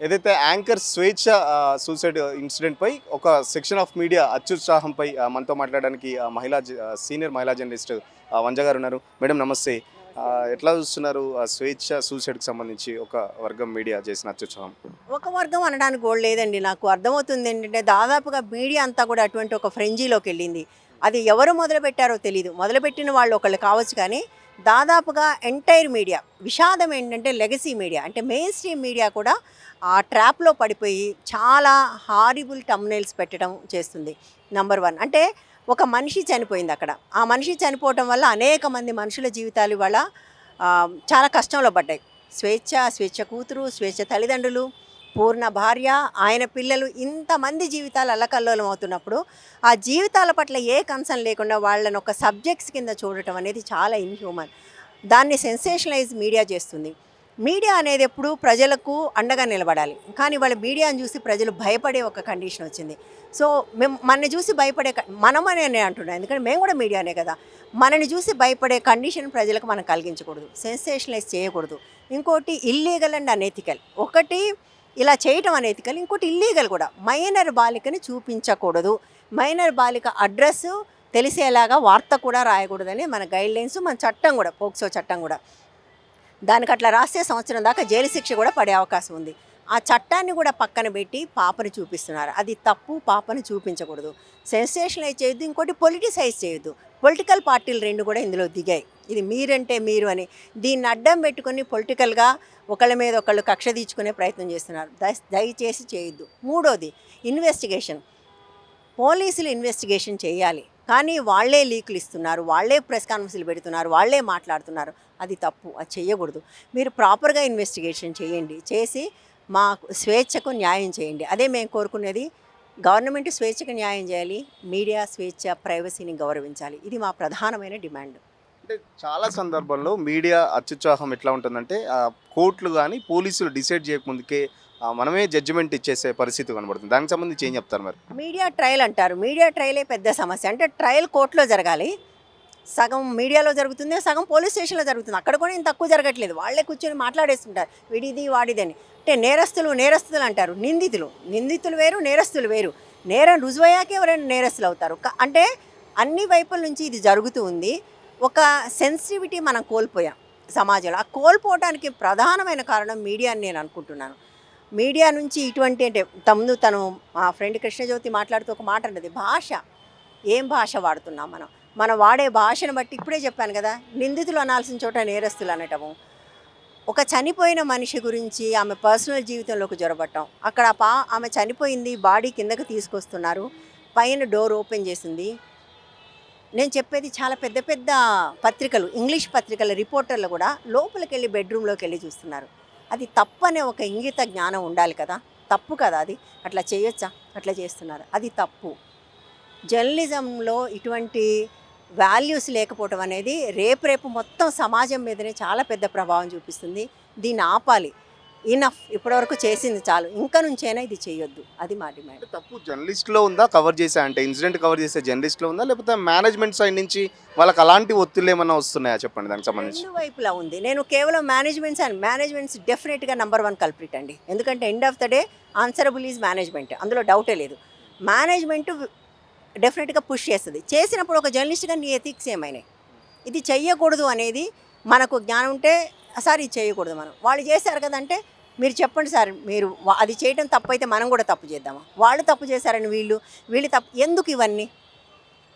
ఏదైతే యాంకర్ స్వేచ్ఛ సూసైడ్ ఇన్సిడెంట్పై ఒక సెక్షన్ ఆఫ్ మీడియా అత్యుత్సాహంపై మనతో మాట్లాడడానికి సీనియర్ మహిళా జర్నలిస్ట్ వంజ గారు ఉన్నారు. మేడం నమస్తే. ఎట్లా చూస్తున్నారు స్వేచ్ఛ సూసైడ్కి సంబంధించి ఒక వర్గం మీడియా చేసిన అత్యుత్సాహం? ఒక వర్గం అనడానికి కూడా లేదండి. నాకు అర్థమవుతుంది ఏంటంటే దాదాపుగా మీడియా అంతా కూడా అటువంటి ఒక ఫ్రెంజీలోకి వెళ్ళింది. అది ఎవరు మొదలుపెట్టారో తెలీదు. మొదలుపెట్టిన వాళ్ళు ఒకళ్ళు కావచ్చు, కానీ దాదాపుగా ఎంటైర్ మీడియా విషాదం ఏంటంటే లెగసీ మీడియా అంటే మెయిన్ స్ట్రీమ్ మీడియా కూడా ఆ ట్రాప్లో పడిపోయి చాలా హారిబుల్ టమ్నైల్స్ పెట్టడం చేస్తుంది. నంబర్ 1 అంటే ఒక మనిషి చనిపోయింది అక్కడ. ఆ మనిషి చనిపోవటం వల్ల అనేక మంది మనుషుల జీవితాలు ఇవాళ చాలా కష్టంలో పడ్డాయి. స్వేచ్ఛ కూతురు, స్వేచ్ఛ తల్లిదండ్రులు, పూర్ణ భార్య, ఆయన పిల్లలు, ఇంతమంది జీవితాలు అల్లకల్లోలం అవుతున్నప్పుడు ఆ జీవితాల పట్ల ఏ కన్సర్న్ లేకుండా వాళ్ళని ఒక సబ్జెక్ట్స్ కింద చూడటం అనేది చాలా ఇన్హ్యూమన్. దాన్ని సెన్సేషనలైజ్ మీడియా చేస్తుంది. మీడియా అనేది ఎప్పుడు ప్రజలకు అండగా నిలబడాలి, కానీ వాళ్ళ మీడియాని చూసి ప్రజలు భయపడే ఒక కండిషన్ వచ్చింది. సో మేము మనని చూసి భయపడే మనమనే అంటున్నాను, ఎందుకంటే మేము కూడా మీడియానే కదా. మనని చూసి భయపడే కండిషన్ ప్రజలకు మనం కలిగించకూడదు, సెన్సేషనలైజ్ చేయకూడదు. ఇంకోటి ఇల్లీగల్ అండ్ అనెథికల్. ఒకటి ఇలా చేయటం అనెథికల్, ఇంకోటి ఇల్లీగల్ కూడా. మైనర్ బాలికని చూపించకూడదు, మైనర్ బాలిక అడ్రస్ తెలిసేలాగా వార్త కూడా రాయకూడదని మన గైడ్లైన్స్, మన చట్టం కూడా, పోక్సో చట్టం కూడా. దానికి అట్లా రాస్తే సంవత్సరం దాకా జైలు శిక్ష కూడా పడే అవకాశం ఉంది. ఆ చట్టాన్ని కూడా పక్కన పెట్టి పాపని చూపిస్తున్నారు. అది తప్పు. పాపని చూపించకూడదు, సెన్సేషనలైజ్ చేయొద్దు. ఇంకోటి పొలిటిసైజ్ చేయొద్దు. పొలిటికల్ పార్టీలు 2 కూడా ఇందులో దిగాయి. ఇది మీరంటే మీరు అని దీన్ని అడ్డం పెట్టుకొని పొలిటికల్గా ఒకళ్ళ మీద ఒకళ్ళు కక్ష తీర్చుకునే ప్రయత్నం చేస్తున్నారు. దయచేసి చేయొద్దు. మూడోది ఇన్వెస్టిగేషన్. పోలీసులు ఇన్వెస్టిగేషన్ చేయాలి, కానీ వాళ్ళే లీకులు ఇస్తున్నారు, వాళ్ళే ప్రెస్ కాన్ఫరెన్స్లు పెడుతున్నారు, వాళ్ళే మాట్లాడుతున్నారు. అది తప్పు, అది చేయకూడదు. మీరు ప్రాపర్గా ఇన్వెస్టిగేషన్ చేయండి, చేసి మా స్వేచ్ఛకు న్యాయం చేయండి. అదే మేము కోరుకునేది. గవర్నమెంట్ స్వేచ్ఛకు న్యాయం చేయాలి, మీడియా స్వేచ్ఛ, ప్రైవసీని గౌరవించాలి. ఇది మా ప్రధానమైన డిమాండ్. అంటే చాలా సందర్భాల్లో మీడియా అత్యుత్సాహం ఎట్లా ఉంటుందంటే కోర్టులు కానీ పోలీసులు డిసైడ్ చేయకముందుకే మనమే జడ్జిమెంట్ ఇచ్చేసే పరిస్థితి కనబడుతుంది. దానికి సంబంధించి ఏం చెప్తారు మరి? మీడియా ట్రయల్ అంటారు. మీడియా ట్రయలే పెద్ద సమస్య. అంటే ట్రయల్ కోర్టులో జరగాలి, సగం మీడియాలో జరుగుతుంది, సగం పోలీస్ స్టేషన్లో జరుగుతుంది. అక్కడ కూడా ఏం తక్కువ జరగట్లేదు. వాళ్ళే కూర్చొని మాట్లాడేస్తుంటారు, వీడిది వాడిదని. అంటే నేరస్తులు అంటారు, నిందితులు వేరు, నేరస్తులు వేరు. నేరం రుజువయ్యాకే ఎవరైనా నేరస్తులు అవుతారు. అంటే అన్ని వైపుల నుంచి ఇది జరుగుతూ ఉంది. ఒక సెన్సిటివిటీ మనం కోల్పోయాం సమాజంలో. ఆ కోల్పోవడానికి ప్రధానమైన కారణం మీడియా అని నేను అనుకుంటున్నాను. మీడియా నుంచి ఇటువంటి అంటే తను మా ఫ్రెండ్ కృష్ణజ్యోతి మాట్లాడుతూ ఒక మాట అన్నది, భాష. ఏం భాష వాడుతున్నాం మనం వాడే భాషను బట్టి ఇప్పుడే చెప్పాను కదా, నిందితులు అనాల్సిన చోట నేరస్తులు అనటము. ఒక చనిపోయిన మనిషి గురించి ఆమె పర్సనల్ జీవితంలోకి జొరబట్టం. అక్కడ ఆమె చనిపోయింది, బాడీ కిందకి తీసుకొస్తున్నారు, పైన డోర్ ఓపెన్ చేసింది. నేను చెప్పేది చాలా పెద్ద పెద్ద పత్రికలు, ఇంగ్లీష్ పత్రికల రిపోర్టర్లు కూడా లోపలికి వెళ్ళి బెడ్రూమ్లోకి వెళ్ళి చూస్తున్నారు. అది తప్పనే ఒక ఇంగిత జ్ఞానం ఉండాలి కదా. తప్పు కదా అది. అట్లా చేయొచ్చా? అట్లా చేస్తున్నారు, అది తప్పు. జర్నలిజంలో ఇటువంటి వాల్యూస్ లేకపోవటం అనేది రేపు మొత్తం సమాజం మీదనే చాలా పెద్ద ప్రభావం చూపిస్తుంది. దీన్ని ఆపాలి. ఇనఫ్, ఇప్పటివరకు చేసింది చాలు, ఇంకా నుంచైనా ఇది చేయొద్దు. అది మా డిమాండ్. తప్పు జర్నలిస్ట్లో ఉందా కవర్ చేసే, అంటే ఇన్సిడెంట్ కవర్ చేసే జర్నలిస్ట్లో ఉందా, లేకపోతే మేనేజ్మెంట్ సైడ్ నుంచి వాళ్ళకి అలాంటి ఒత్తిళ్ళు ఏమన్నా వస్తున్నాయా? చెప్పండి దానికి సంబంధించి. 2 వైపులా ఉంది. నేను కేవలం మేనేజ్మెంట్స్ డెఫినెట్గా నెంబర్ 1 కల్ప్రిట్ అండి. ఎందుకంటే end of the day answerable is management, అందులో డౌటే లేదు. మేనేజ్మెంట్ డెఫినెట్గా పుష్ చేస్తుంది. చేసినప్పుడు ఒక జర్నలిస్ట్గా నీ ఎథిక్స్ ఏమైనాయి, ఇది చెయ్యకూడదు అనేది మనకు జ్ఞానం ఉంటే, సార్ ఇది చేయకూడదు, వాళ్ళు చేశారు కదంటే మీరు చెప్పండి సార్, మీరు అది చేయడం తప్పు అయితే మనం కూడా తప్పు చేద్దామా? వాళ్ళు తప్పు చేశారని వీళ్ళు తప్పు ఎందుకు? ఇవన్నీ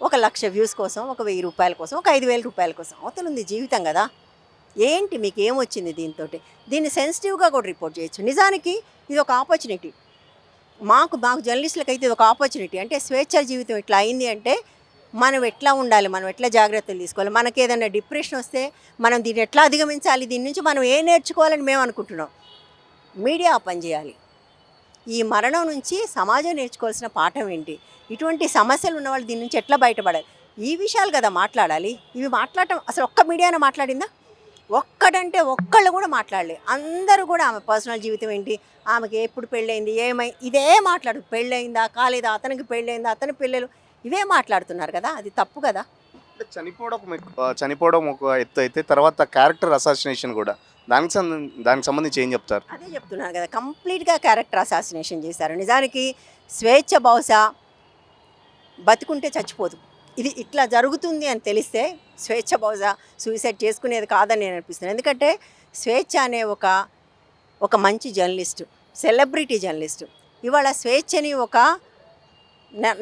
1,00,000 వ్యూస్ కోసం, ఒక 1,000 రూపాయల కోసం, ఒక 5,000 రూపాయల కోసం. అవతల ఉంది జీవితం కదా. ఏంటి మీకు ఏమొచ్చింది దీంతో? దీన్ని సెన్సిటివ్గా కూడా రిపోర్ట్ చేయొచ్చు. నిజానికి ఇది ఒక ఆపర్చునిటీ. మాకు జర్నలిస్టులకు అయితే ఇది ఒక ఆపర్చునిటీ. అంటే స్వేచ్ఛ జీవితం ఇట్లా అయింది అంటే మనం ఎట్లా ఉండాలి, మనం ఎట్లా జాగ్రత్తలు తీసుకోవాలి, మనకి ఏదైనా డిప్రెషన్ వస్తే మనం దీన్ని ఎట్లా అధిగమించాలి, దీని నుంచి మనం ఏం నేర్చుకోవాలని మేము అనుకుంటున్నాం. మీడియా పనిచేయాలి. ఈ మరణం నుంచి సమాజం నేర్చుకోవాల్సిన పాఠం ఏంటి, ఇటువంటి సమస్యలు ఉన్నవాళ్ళు దీని నుంచి ఎట్లా బయటపడాలి, ఈ విషయాలు కదా మాట్లాడాలి. ఇవి మాట్లాడటం అసలు ఒక్క మీడియానే మాట్లాడిందా? ఒక్కడంటే ఒక్కళ్ళు కూడా మాట్లాడలే. అందరూ కూడా ఆమె పర్సనల్ జీవితం ఏంటి, ఆమెకి ఎప్పుడు పెళ్ళయింది, ఇదే మాట్లాడు. పెళ్ళయిందా కాలేదా, అతనికి పెళ్ళయిందా, అతని పిల్లలు, ఇవే మాట్లాడుతున్నారు కదా. అది తప్పు కదా. చనిపోవడం ఒక ఎత్తు అయితే తర్వాత క్యారెక్టర్ అసాసినేషన్ కూడా దానికి సంబంధించి ఏం చెప్తారు? అదే చెప్తున్నాను కదా, కంప్లీట్గా క్యారెక్టర్ అసాసినేషన్ చేశారు. నిజానికి స్వేచ్ఛ బహుశా బతుకుంటే చచ్చిపోదు. ఇది ఇట్లా జరుగుతుంది అని తెలిస్తే స్వేచ్ఛ బహుశా సూసైడ్ చేసుకునేది కాదని నేను అనిపిస్తున్నాను. ఎందుకంటే స్వేచ్ఛ అనే ఒక మంచి జర్నలిస్టు, సెలబ్రిటీ జర్నలిస్టు ఇవాళ స్వేచ్ఛని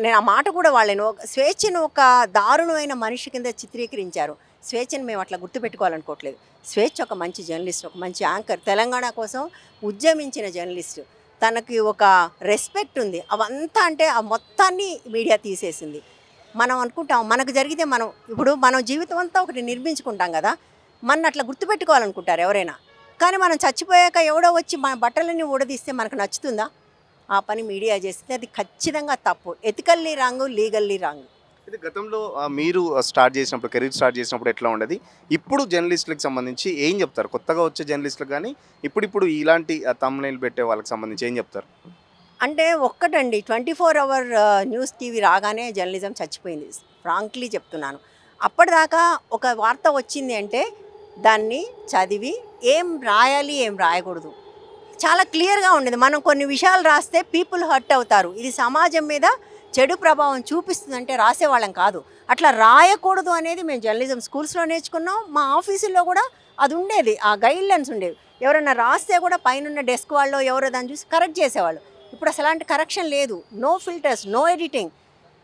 నేను ఆ మాట కూడా వాళ్ళను స్వేచ్ఛను ఒక దారుణమైన మనిషి కింద చిత్రీకరించారు. స్వేచ్ఛను మేము అట్లా గుర్తుపెట్టుకోవాలనుకోవట్లేదు. స్వేచ్ఛ ఒక మంచి జర్నలిస్ట్, ఒక మంచి యాంకర్, తెలంగాణ కోసం ఉద్యమించిన జర్నలిస్టు, తనకి ఒక రెస్పెక్ట్ ఉంది. అవంతా అంటే ఆ మొత్తాన్ని మీడియా తీసేసింది. మనం అనుకుంటాం మనకు జరిగితే మనం జీవితం అంతా ఒకటి నిర్మించుకుంటాం కదా, మన అట్లా గుర్తుపెట్టుకోవాలనుకుంటారు ఎవరైనా. కానీ మనం చచ్చిపోయాక ఎవడో వచ్చి మన బట్టలన్నీ ఊడదీస్తే మనకు నచ్చుతుందా? ఆ పని మీడియా చేస్తే అది ఖచ్చితంగా తప్పు. Ethically wrong, legally wrong. అయితే గతంలో మీరు కెరీర్ స్టార్ట్ చేసినప్పుడు ఎట్లా ఉండేది? ఇప్పుడు జర్నలిస్టులకు సంబంధించి ఏం చెప్తారు? కొత్తగా వచ్చే జర్నలిస్టులకు కానీ ఇప్పుడు ఇలాంటి తమ్నైల్ పెట్టే వాళ్ళకి సంబంధించి ఏం చెప్తారు? అంటే ఒక్కటండి, 24 అవర్ న్యూస్ టీవీ రాగానే జర్నలిజం చచ్చిపోయింది. ఫ్రాంక్లీ చెప్తున్నాను. అప్పటిదాకా ఒక వార్త వచ్చింది అంటే దాన్ని చదివి ఏం రాయాలి, ఏం రాయకూడదు చాలా క్లియర్గా ఉండేది. మనం కొన్ని విషయాలు రాస్తే పీపుల్ హర్ట్ అవుతారు, ఇది సమాజం మీద చెడు ప్రభావం చూపిస్తుందంటే రాసేవాళ్ళం కాదు. అట్లా రాయకూడదు అనేది మేము జర్నలిజం స్కూల్స్లో నేర్చుకున్నాం. మా ఆఫీసుల్లో కూడా అది ఉండేది, ఆ గైడ్లైన్స్ ఉండేవి. ఎవరైనా రాస్తే కూడా పైన డెస్క్ వాళ్ళు ఎవరో దాన్ని చూసి కరెక్ట్ చేసేవాళ్ళు. ఇప్పుడు అసలు అలాంటి కరెక్షన్ లేదు. No filters, no editing.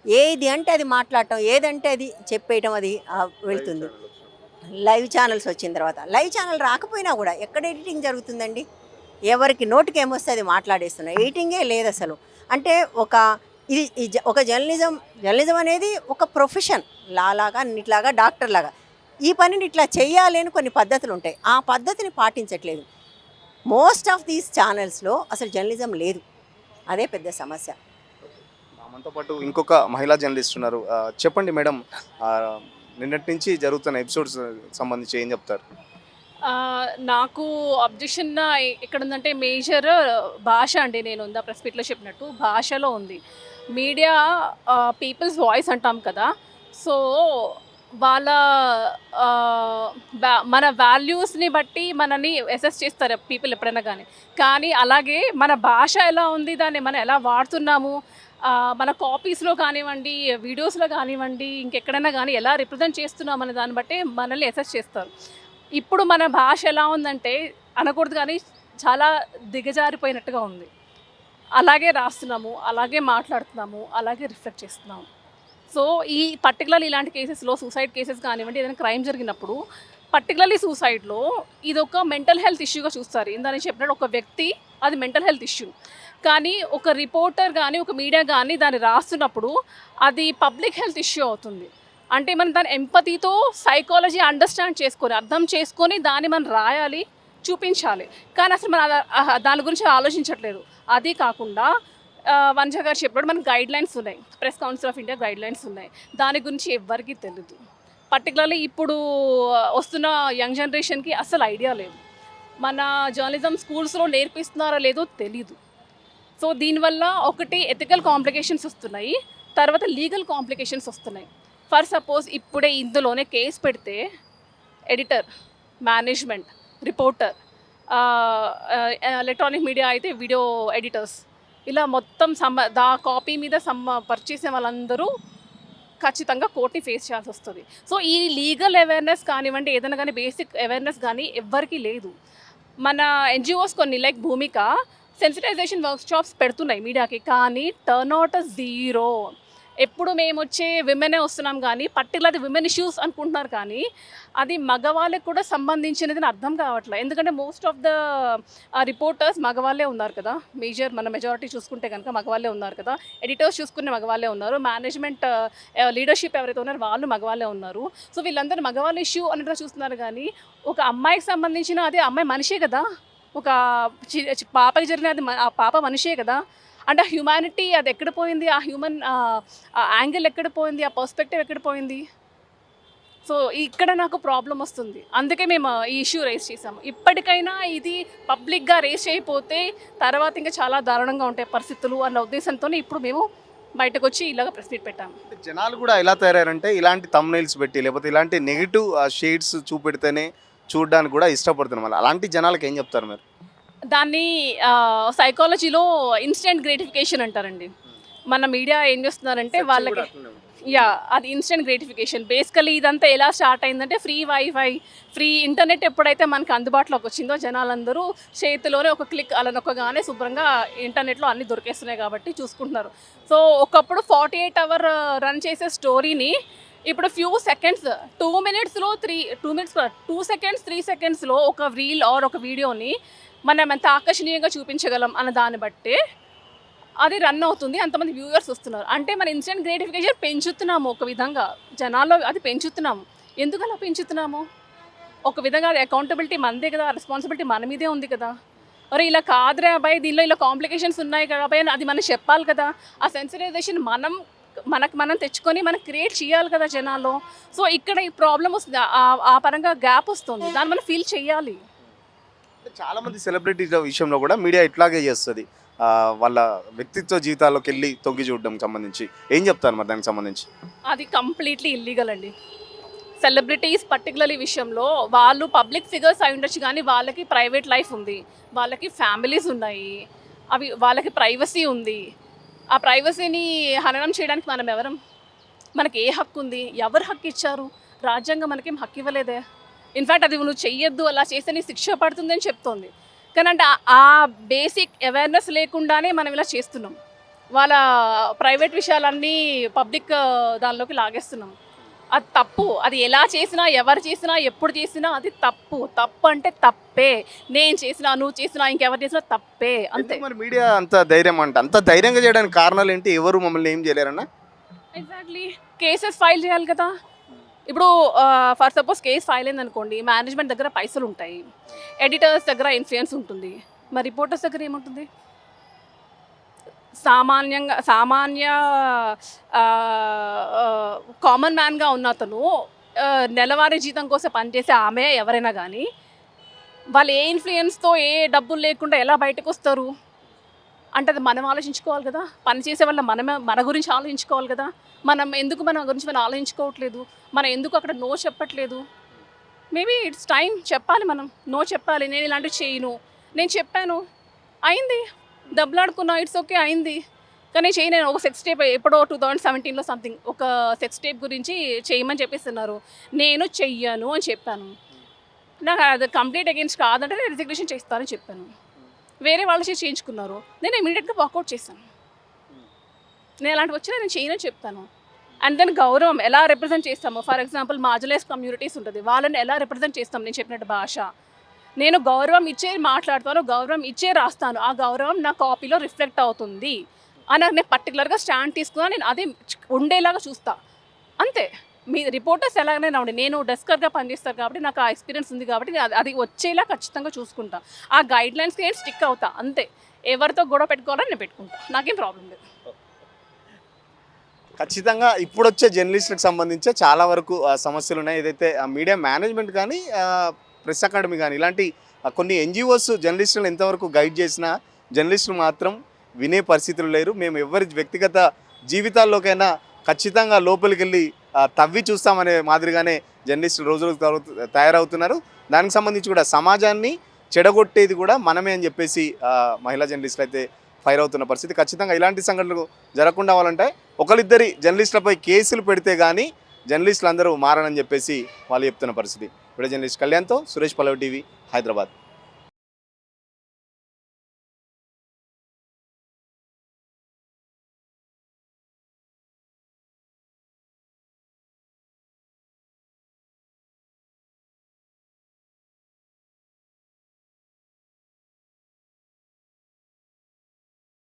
ఏది అంటే అది మాట్లాడటం, ఏదంటే అది చెప్పేయటం, అది వెళ్తుంది. లైవ్ ఛానల్స్ వచ్చిన తర్వాత లైవ్ ఛానల్ రాకపోయినా కూడా ఎక్కడ ఎడిటింగ్ జరుగుతుందండి? ఎవరికి నోటికి ఏమొస్తే అది మాట్లాడేస్తున్నాయి. ఎడిటింగే లేదు అసలు. అంటే ఒక జర్నలిజం అనేది ఒక ప్రొఫెషన్, లాగా అన్నిట్లాగా డాక్టర్ లాగా ఈ పనిని ఇట్లా చెయ్యాలి అని కొన్ని పద్ధతులు ఉంటాయి. ఆ పద్ధతిని పాటించట్లేదు. మోస్ట్ ఆఫ్ దీస్ ఛానల్స్లో అసలు జర్నలిజం లేదు. అదే పెద్ద సమస్య. మనతో పాటు ఇంకొక మహిళా జర్నలిస్ట్ ఉన్నారు. చెప్పండి మేడం, నిన్నటి నుంచి జరుగుతున్న ఎపిసోడ్స్ సంబంధించి ఏం చెప్తారు? నాకు అబ్జెక్షన్ ఎక్కడ ఉందంటే మేజర్ భాష అండి. నేను ఉందా ప్రెస్ మీట్లో చెప్పినట్టు భాషలో ఉంది. మీడియా పీపుల్స్ వాయిస్ అంటాం కదా, సో వాళ్ళ మన వాల్యూస్ని బట్టి మనని అసెస్ చేస్తారు పీపుల్ ఎప్పుడైనా కానీ అలాగే మన భాష ఎలా ఉంది, దాన్ని మనం ఎలా వాడుతున్నాము, మన కాపీస్లో కానివ్వండి, వీడియోస్లో కానివ్వండి, ఇంకెక్కడైనా కానీ ఎలా రిప్రజెంట్ చేస్తున్నాం అనే దాన్ని బట్టి మనల్ని అసెస్ చేస్తారు. ఇప్పుడు మన భాష ఎలా ఉందంటే అనకూడదు కానీ చాలా దిగజారిపోయినట్టుగా ఉంది. అలాగే రాస్తున్నాము, అలాగే మాట్లాడుతున్నాము, అలాగే రిఫ్లెక్ట్ చేస్తున్నాము. సో ఈ పర్టికులర్లీ ఇలాంటి కేసెస్లో సూసైడ్ కేసెస్ కానివ్వండి, ఏదైనా క్రైమ్ జరిగినప్పుడు పర్టికులర్లీ సూసైడ్లో ఇది ఒక మెంటల్ హెల్త్ ఇష్యూగా చూస్తారు. ఇందని చెప్పినట్టు ఒక వ్యక్తి అది మెంటల్ హెల్త్ ఇష్యూ, కానీ ఒక రిపోర్టర్ కానీ ఒక మీడియా కానీ దాన్ని రాస్తున్నప్పుడు అది పబ్లిక్ హెల్త్ ఇష్యూ అవుతుంది. అంటే మనం దాని ఎంపతితో సైకాలజీ అండర్స్టాండ్ చేసుకొని అర్థం చేసుకొని దాన్ని మనం రాయాలి, చూపించాలి. కానీ అసలు మనం దాని గురించి ఆలోచించట్లేదు. అది కాకుండా వంజ గారు చెప్పినప్పుడు మనకు గైడ్లైన్స్ ఉన్నాయి, press council of India guidelines ఉన్నాయి. దాని గురించి ఎవరికీ తెలియదు. పర్టికులర్లీ ఇప్పుడు వస్తున్న యంగ్ జనరేషన్కి అసలు ఐడియా లేదు. మన జర్నలిజం స్కూల్స్లో నేర్పిస్తున్నారో లేదో తెలీదు. సో దీనివల్ల ఒకటి ఎథికల్ కాంప్లికేషన్స్ వస్తున్నాయి, తర్వాత లీగల్ కాంప్లికేషన్స్ వస్తున్నాయి. ఫర్ సపోజ్ ఇప్పుడే ఇందులోనే కేసు పెడితే editor, management, reporter, electronic media అయితే వీడియో ఎడిటర్స్, ఇలా మొత్తం కాపీ మీద పర్చేసే వాళ్ళందరూ ఖచ్చితంగా కోర్టుని ఫేస్ చేయాల్సి వస్తుంది. సో ఈ లీగల్ అవేర్నెస్ కానివ్వండి, ఏదైనా కానీ బేసిక్ అవేర్నెస్ కానీ ఎవ్వరికీ లేదు. మన ఎన్జిఓస్ కొన్ని లైక్ భూమిక సెన్సిటైజేషన్ వర్క్షాప్స్ పెడుతున్నాయి మీడియాకి, కానీ టర్న్అవుట్ జీరో. ఎప్పుడు మేము వచ్చే విమెనే వస్తున్నాం కానీ పర్టికులర్ విమెన్ ఇష్యూస్ అనుకుంటున్నారు, కానీ అది మగవాళ్ళకి కూడా సంబంధించినది అర్థం కావట్లేదు. ఎందుకంటే మోస్ట్ ఆఫ్ ద రిపోర్టర్స్ మగవాళ్ళే ఉన్నారు కదా, మన మెజారిటీ చూసుకుంటే కనుక మగవాళ్ళే ఉన్నారు కదా, ఎడిటర్స్ చూసుకునే మగవాళ్ళే ఉన్నారు, మేనేజ్మెంట్ లీడర్షిప్ ఎవరైతే ఉన్నారో వాళ్ళు మగవాళ్ళే ఉన్నారు. సో వీళ్ళందరూ మగవాళ్ళ ఇష్యూ అన్నట్టుగా చూస్తున్నారు, కానీ ఒక అమ్మాయికి సంబంధించిన అది అమ్మాయి మనిషే కదా, ఒక పాపకి జరిగినది ఆ పాప మనిషే కదా. అంటే హ్యూమానిటీ అది ఎక్కడ పోయింది, ఆ హ్యూమన్ యాంగిల్ ఎక్కడ పోయింది, ఆ పర్స్పెక్టివ్ ఎక్కడ పోయింది? సో ఇక్కడ నాకు ప్రాబ్లం వస్తుంది. అందుకే మేము ఈ ఇష్యూ రేస్ చేసాము. ఇప్పటికైనా ఇది పబ్లిక్గా రేస్ చేయకపోతే తర్వాత ఇంకా చాలా దారుణంగా ఉంటాయి పరిస్థితులు అన్న ఉద్దేశంతో ఇప్పుడు మేము బయటకు వచ్చి ఇలాగ ప్రెస్ మీట్ పెట్టాము. జనాలు కూడా ఎలా తయారంటే ఇలాంటి థంబ్నెయిల్స్ పెట్టి లేకపోతే ఇలాంటి నెగిటివ్ షేడ్స్ చూపెడితేనే చూడడానికి కూడా ఇష్టపడుతున్నారు. మళ్ళీ అలాంటి జనాలకు ఏం చెప్తారు మీరు? దాన్ని సైకాలజీలో ఇన్స్టెంట్ గ్రేటిఫికేషన్ అంటారండి. మన మీడియా ఏం చేస్తున్నారంటే వాళ్ళకి అది ఇన్స్టెంట్ గ్రేటిఫికేషన్. బేసికలీ ఇదంతా ఎలా స్టార్ట్ అయిందంటే ఫ్రీ వైఫై, ఫ్రీ ఇంటర్నెట్ ఎప్పుడైతే మనకు అందుబాటులోకి వచ్చిందో జనాలందరూ చేతిలోనే ఒక క్లిక్ అలా నొక్కగానే శుభ్రంగా ఇంటర్నెట్లో అన్నీ దొరికేస్తున్నాయి కాబట్టి చూసుకుంటున్నారు. సో ఒకప్పుడు 48 అవర్ రన్ చేసే స్టోరీని ఇప్పుడు ఫ్యూ సెకండ్స్ 2 మినిట్స్లో 2 సెకండ్స్ 3 సెకండ్స్లో ఒక రీల్ ఆర్ ఒక వీడియోని మనం ఎంత ఆకర్షణీయంగా చూపించగలం అన్న దాన్ని బట్టి అది రన్ అవుతుంది, అంతమంది వ్యూవర్స్ వస్తున్నారు. అంటే మన ఇన్స్టెంట్ గ్రేటిఫికేషన్ పెంచుతున్నాము ఒక విధంగా, జనాల్లో అది పెంచుతున్నాము. ఎందుకు అలా పెంచుతున్నాము? ఒక విధంగా అది అకౌంటబిలిటీ మనదే కదా, రెస్పాన్సిబిలిటీ మన మీదే ఉంది కదా. అరే ఇలా కాదురా అబ్బాయి, దీనిలో ఇలా కాంప్లికేషన్స్ ఉన్నాయి కదా అబ్బాయి, అది మనం చెప్పాలి కదా. ఆ సెన్సిటైజేషన్ మనం తెచ్చుకొని మనం క్రియేట్ చేయాలి కదా జనాల్లో. సో ఇక్కడ ఈ ప్రాబ్లం వస్తుంది, ఆ పరంగా గ్యాప్ వస్తుంది, దాన్ని మనం ఫీల్ చేయాలి. చాలా మంది సెలబ్రిటీల విషయంలో కూడా మీడియా ఇట్లాగే చేస్తుంది. వాళ్ళ వ్యక్తిత్వ జీవితాల్లోకి వెళ్ళి తొంగి చూడడం సంబంధించి ఏం చెప్తారు మరి దానికి సంబంధించి? అది కంప్లీట్లీ ఇల్లీగల్ అండి. సెలబ్రిటీస్ పర్టికులర్లీ విషయంలో వాళ్ళు పబ్లిక్ ఫిగర్స్ అయి ఉండొచ్చు, కానీ వాళ్ళకి ప్రైవేట్ లైఫ్ ఉంది, వాళ్ళకి ఫ్యామిలీస్ ఉన్నాయి, అవి వాళ్ళకి ప్రైవసీ ఉంది. ఆ ప్రైవసీని హననం చేయడానికి మనం ఎవరం? మనకి ఏ హక్కు ఉంది? ఎవరు హక్కు ఇచ్చారు? రాజ్యాంగం మనకేం హక్కు ఇవ్వలేదే. ఇన్ఫ్యాక్ట్ అది నువ్వు చెయ్యొద్దు, అలా చేస్తే నీ శిక్ష పడుతుంది అని చెప్తోంది. కానీ అంటే ఆ బేసిక్ అవేర్నెస్ లేకుండానే మనం ఇలా చేస్తున్నాం. వాళ్ళ ప్రైవేట్ విషయాలన్నీ పబ్లిక్ దానిలోకి లాగేస్తున్నాం. అది తప్పు. అది ఎలా చేసినా, ఎవరు చేసినా, ఎప్పుడు చేసినా అది తప్పు. తప్పు అంటే తప్పే. నేను చేసినా, నువ్వు చేసినా, ఇంకెవరు చేసినా తప్పే, అంతే. మరి మీడియా అంత ధైర్యం అంత ధైర్యంగా చేయడానికి కారణాలు ఏంటి? ఎవరు మమ్మల్ని ఏం చేయలేరన్నా? ఎగ్జాక్ట్లీ, కేసెస్ ఫైల్ చేయాలి కదా. ఇప్పుడు ఫర్ సపోజ్ కేసు ఫైల్ అయింది అనుకోండి, మేనేజ్మెంట్ దగ్గర పైసలు ఉంటాయి, ఎడిటర్స్ దగ్గర ఇన్ఫ్లుయెన్స్ ఉంటుంది, మరి రిపోర్టర్స్ దగ్గర ఏముంటుంది? సామాన్య కామన్ మ్యాన్గా ఉన్న అతను నెలవారీ జీతం కోసం పనిచేసే ఆమె ఎవరైనా కానీ వాళ్ళు ఏ ఇన్ఫ్లుయెన్స్తో ఏ డబ్బులు లేకుండా ఎలా బయటకు వస్తారు అంటే అది మనం ఆలోచించుకోవాలి కదా. పని చేసే వాళ్ళ మన గురించి ఆలోచించుకోవాలి కదా. మన గురించి మనం ఆలోచించుకోవట్లేదు, మనం ఎందుకు అక్కడ నో చెప్పట్లేదు? మేబీ ఇట్స్ టైం చెప్పాలి, మనం నో చెప్పాలి. నేను ఇలాంటివి చేయను, నేను చెప్పాను, అయింది, దెబ్బలాడుకున్నా, ఇట్స్ ఓకే, అయింది. కానీ నేను ఒక సెక్స్ టేప్ ఎప్పుడో 2017లో సంథింగ్ ఒక సెక్స్ టేప్ గురించి చేయమని చెప్పేస్తున్నారు, నేను చెయ్యను అని చెప్పాను. నాకు అది కంప్లీట్ అగేన్స్ట్ కాదంటే నేను రిజిగ్నేషన్ చేస్తానని చెప్పాను. వేరే వాళ్ళు చేయించుకున్నారు, నేను ఇమీడియట్గా వాకౌట్ చేశాను. నేను అలాంటివి వచ్చినా నేను చేయనని చెప్తాను. అండ్ దెన్ గౌరవం ఎలా రిప్రజెంట్ చేస్తాము, ఫర్ ఎగ్జాంపుల్ మార్జినలైజ్ కమ్యూనిటీస్ ఉంటుంది, వాళ్ళని ఎలా రిప్రజెంట్ చేస్తాం నేను చెప్పినట్టు భాష. నేను గౌరవం ఇచ్చే మాట్లాడతాను, గౌరవం ఇచ్చే రాస్తాను, ఆ గౌరవం నా కాపీలో రిఫ్లెక్ట్ అవుతుంది అని నేను పర్టికులర్గా స్టాండ్ తీసుకున్నా. నేను అది ఉండేలాగా చూస్తా, అంతే. మీ రిపోర్టర్స్ ఎలాగైనా ఉండి, నేను డెస్కర్గా పనిచేస్తాను కాబట్టి నాకు ఆ ఎక్స్పీరియన్స్ ఉంది కాబట్టి నేను అది వచ్చేలా ఖచ్చితంగా చూసుకుంటా. ఆ గైడ్లైన్స్కి నేను స్టిక్ అవుతా, అంతే. ఎవరితో గొడవ పెట్టుకోవాలని నేను పెట్టుకుంటా, నాకేం ప్రాబ్లం లేదు. ఖచ్చితంగా ఇప్పుడు వచ్చే జర్నలిస్టులకు సంబంధించి చాలా వరకు సమస్యలు ఉన్నాయి. ఏదైతే మీడియా మేనేజ్మెంట్ కానీ ప్రెస్ అకాడమీ కానీ ఇలాంటి కొన్ని ఎన్జిఓస్ జర్నలిస్టులను ఎంతవరకు గైడ్ చేసినా జర్నలిస్టులు మాత్రం వినే పరిస్థితులు లేరు. మేము ఎవరి వ్యక్తిగత జీవితాల్లోకైనా ఖచ్చితంగా లోపలికి వెళ్ళి తవ్వి చూస్తామనే మాదిరిగానే జర్నలిస్టులు రోజు తయారవుతున్నారు. దానికి సంబంధించి కూడా సమాజాన్ని చెడగొట్టేది కూడా మనమే అని చెప్పేసి మహిళా జర్నలిస్టులు అయితే ఫైర్ అవుతున్న పరిస్థితి. ఖచ్చితంగా ఇలాంటి సంఘటనలు జరగకుండా అవ్వాలంటే ఒకరిద్దరి జర్నలిస్టులపై కేసులు పెడితే కానీ జర్నలిస్టులు అందరూ మారనని చెప్పేసి వాళ్ళు చెప్తున్న పరిస్థితి. ఇప్పుడు జర్నలిస్ట్ కళ్యాణ్తో సురేష్ పల్లవి టీవీ, హైదరాబాద్.